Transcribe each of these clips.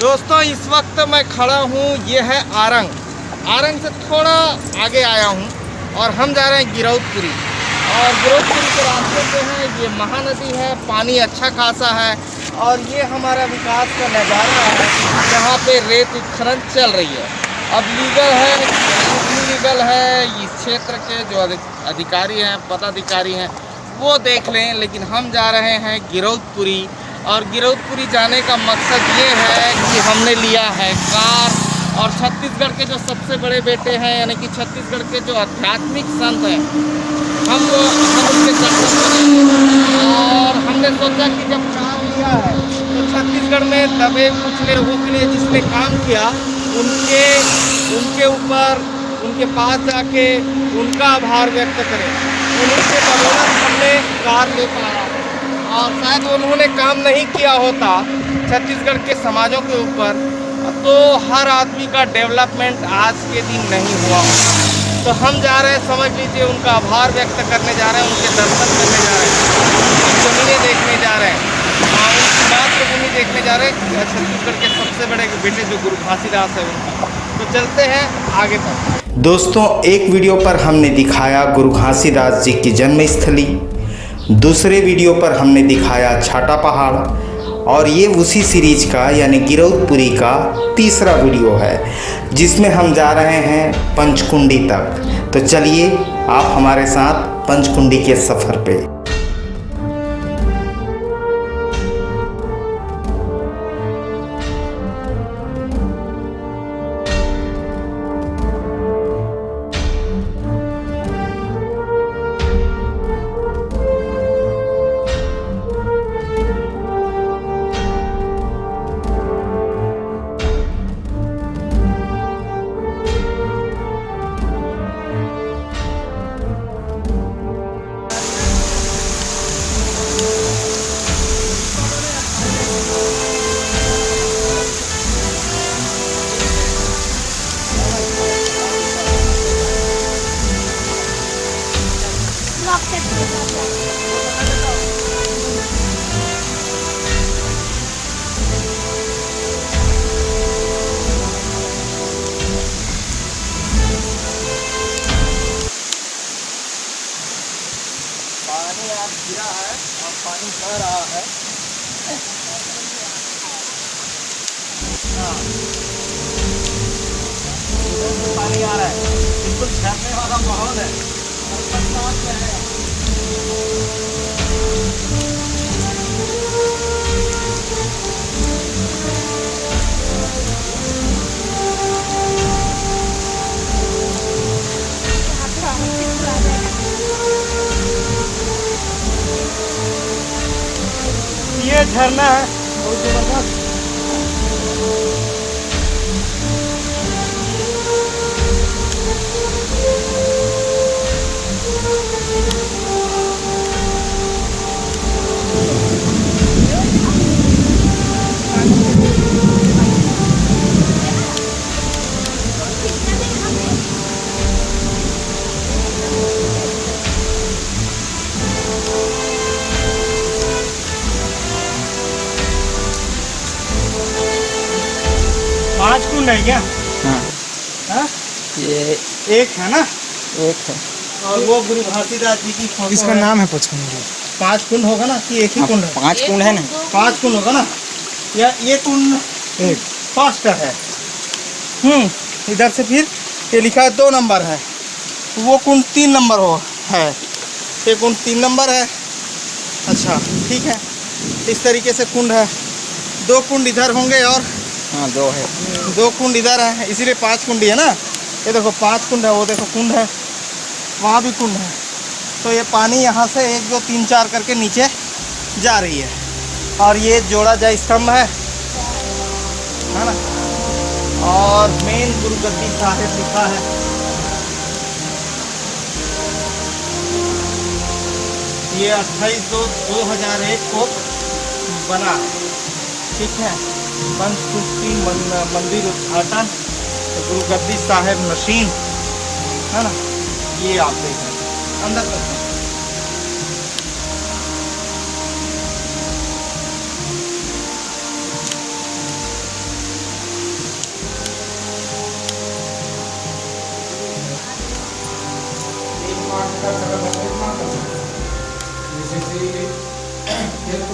दोस्तों इस वक्त मैं खड़ा हूँ, ये है आरंग से थोड़ा आगे आया हूँ और हम जा रहे हैं गिरौदपुरी। और गिरौदपुरी के रास्ते पे हैं, ये महानदी है, पानी अच्छा खासा है और ये हमारा विकास का नज़ारा है। यहाँ पे रेत उत्खनन चल रही है, अब लीगल है इलीगल है, इस क्षेत्र के जो अधिकारी हैं, पदाधिकारी हैं वो देख लें। लेकिन हम जा रहे हैं गिरौदपुरी और गिरौदपुरी जाने का मकसद ये है कि हमने लिया है कार और छत्तीसगढ़ के जो सबसे बड़े बेटे हैं यानी कि छत्तीसगढ़ के जो आध्यात्मिक संत हैं हम उनके दर्शन करेंगे। और हमने सोचा कि जब काम लिया है तो छत्तीसगढ़ में दबे कुचले लोगों के लिए जिसने काम किया उनके ऊपर उनके पास जाके उनका आभार व्यक्त करें। उनके बदौलत हमने कार ले पाया और शायद उन्होंने काम नहीं किया होता छत्तीसगढ़ के समाजों के ऊपर तो हर आदमी का डेवलपमेंट आज के दिन नहीं हुआ होता। तो हम जा रहे हैं, समझ लीजिए उनका आभार व्यक्त करने जा रहे हैं, उनके दर्शन करने जा रहे हैं, ज़मीनें देखने जा रहे हैं, उनकी मातृभूमि देखने जा रहे हैं, छत्तीसगढ़ के सबसे बड़े बेटे जो गुरु घासीदास है उनका। तो चलते हैं आगे तक। दोस्तों एक वीडियो पर हमने दिखाया गुरु घासीदास जी की जन्मस्थली, दूसरे वीडियो पर हमने दिखाया छाटा पहाड़ और ये उसी सीरीज का यानी गिरौदपुरी का तीसरा वीडियो है जिसमें हम जा रहे हैं पंचकुंडी तक। तो चलिए आप हमारे साथ पंचकुंडी के सफ़र पे। पानी आज गिरा है और पानी बह रहा है। हाँ, इधर से पानी आ रहा है, बिल्कुल झरने वाला माहौल है और बरसात में है। ये झरना है बहुत जबरदस्त। पांच कुंड है क्या? हाँ? ये एक है ना, एक है और वो गुरु घासीदास जी की फोटो इसका है। नाम है पंचकुंडी। पांच कुंड होगा ना कि एक ही कुंड है? पांच कुंड है ना, पांच कुंड होगा ना, या ये कुंड एक फर्स्ट है। इधर से फिर ये लिखा है 2 नंबर है, वो कुंड 3 नंबर है, ये कुंड 3 नंबर है। अच्छा ठीक है, इस तरीके से कुंड है। 2 कुंड इधर होंगे और हाँ 2 है, 2 कुंड इधर है, इसीलिए 5 कुंडी है ना। ये देखो 5 कुंड है, वो देखो कुंड है, वहाँ भी कुंड है। तो ये पानी यहाँ से 1 2 3 4 करके नीचे जा रही है और ये जोड़ा जा स्तंभ है ना। और मेन गुरु गद्दी साहिब लिखा है। ये 28/2/2001 को बना है, ठीक है। पंचकुंडी मंदिर उद्घाटन गुरु गद्दी साहिब मशीन है ना, ये आप देख रहे हैं अंदर करते हैं।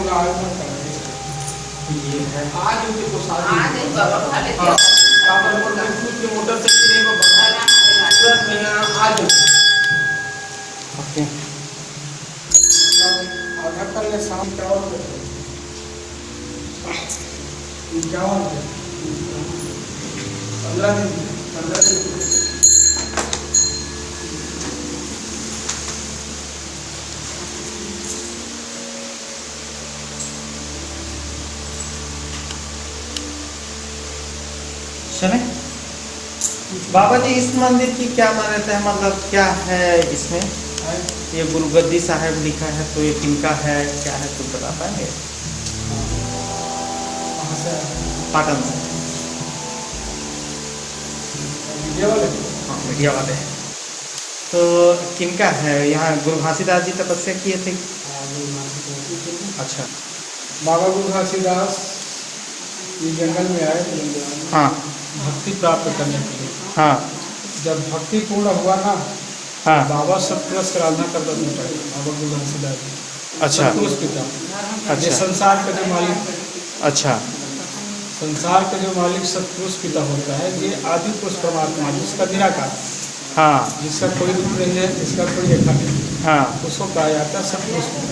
बोला आज मत करेंगे। ये है आज उनके को शादी आज नहीं बाबा खाले हाँ, काबर को कुछ के मोटर से किने को तुरंत में आज ओके। आधा कर ले शाम का और 51 15 दिन चले बाबा जी, इस मंदिर की क्या मान्यता है, मतलब क्या है इसमें? ये गुरु गद्दी साहब लिखा है, तो ये किनका है, क्या है, कुछ बता पाएंगे? वहाँ से पाटन से। वीडियो वाले हाँ, मीडिया वाले हैं। तो किनका है? यहाँ गुरु घासीदास जी तपस्या किए थे। अच्छा। बाबा गुरु घासीदास ये जंगल में आए हाँ भक्ति प्राप्त करने के लिए। हाँ जब भक्ति पूर्ण हुआ ना, हाँ। बाबा सतपुरुष की आराधना करता था बाबा गुरु घासीदास जी। अच्छा सतपुरुष पिता, ये अच्छा संसार का जो मालिक, अच्छा संसार का जो मालिक सतपुरुष पिता होता है, ये आदि पुरुष परमात्मा जिसका निराकार, हाँ जिसका कोई रूप नहीं है, जिसका कोई रेखा नहीं, हाँ उसको कहा जाता है सतपुरुष पिता।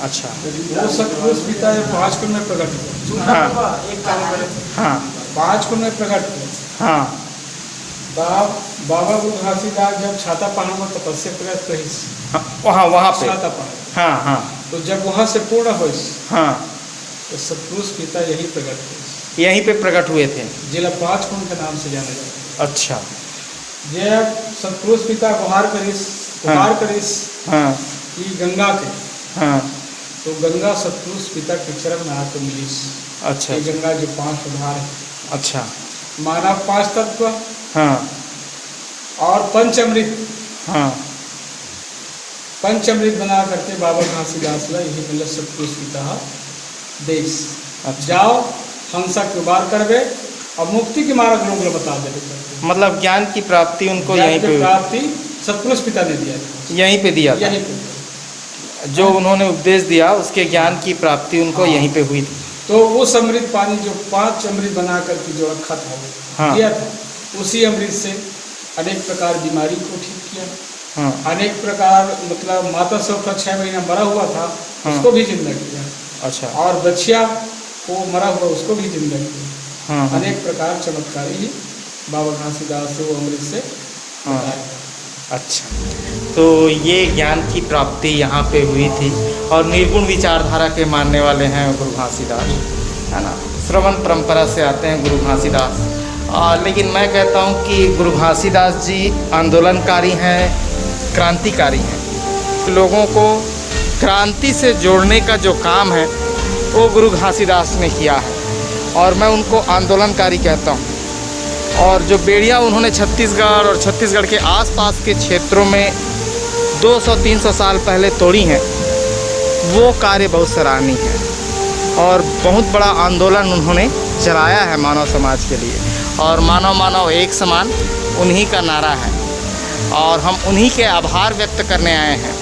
अच्छा वो सतपुरुष पिता ये 5 कुल में प्रकट हुआ। हाँ एक काम करें, हाँ 5 कुल में प्रकट हुआ। हाँ बाबा गुरु घासीदास जब छाता पहाड़ में तपस्या करे तो हाँ, वहाँ पे। छाता पहाड़, हाँ हाँ तो जब वहाँ से पूर्ण हो हाँ तो सतपुरुष पिता यही प्रकट हुए, यहीं पे प्रकट हुए थे। जिला 5 कुल के नाम से जाना जाता है। अच्छा। जब सतपुरुष पिता गुहार करिस हाँ कि गंगा के, हाँ तो गंगा सतपुरुष पिता के चरण में आकर मिलिस। अच्छा ये गंगा जो 5 उधार है, अच्छा मानव 5 तत्व हाँ और पंचअमृत, हाँ पंचअमृत बना करके बाबा घासीदास ला यही मिले सतपुरुष पिता देश। अच्छा। जाओ हंसा के बार करबे और मुक्ति के मार्ग लोग ला बता देते, मतलब ज्ञान की प्राप्ति उनको ज्ञान यहीं की पे प्राप्ति सतपुरुष पिता ने दिया था। यहीं पे दिया था। यहीं पे। जो उन्होंने उपदेश दिया उसके ज्ञान की प्राप्ति उनको हाँ। यहीं पे हुई थी। तो उस अमृत पानी जो 5 अमृत बना करके जो रखा था वो हाँ। दिया था, उसी अमृत से अनेक प्रकार बीमारी को ठीक किया, हाँ अनेक प्रकार मतलब माता से 6 महीना मरा हुआ था हाँ। उसको भी जिंदा किया, अच्छा और बच्चिया को मरा हुआ उसको भी जिंदा किया। हाँ हाँ अनेक प्रकार चमत्कारी ही बाबा घासीदास से वो अमृत से हाँ। बताया। अच्छा, तो ये ज्ञान की प्राप्ति यहाँ पे हुई थी। और निर्गुण विचारधारा के मानने वाले हैं गुरु घासीदास, है ना। श्रवण परंपरा से आते हैं गुरु घासीदास। लेकिन मैं कहता हूँ कि गुरु घासीदास जी आंदोलनकारी हैं, क्रांतिकारी हैं। लोगों को क्रांति से जोड़ने का जो काम है वो गुरु घासीदास ने किया है, और मैं उनको आंदोलनकारी कहता हूँ। और जो बेड़ियाँ उन्होंने छत्तीसगढ़ और छत्तीसगढ़ के आसपास के क्षेत्रों में 200-300 साल पहले तोड़ी हैं, वो कार्य बहुत सराहनीय है। और बहुत बड़ा आंदोलन उन्होंने चलाया है मानव समाज के लिए। और मानव एक समान उन्हीं का नारा है, और हम उन्हीं के आभार व्यक्त करने आए हैं।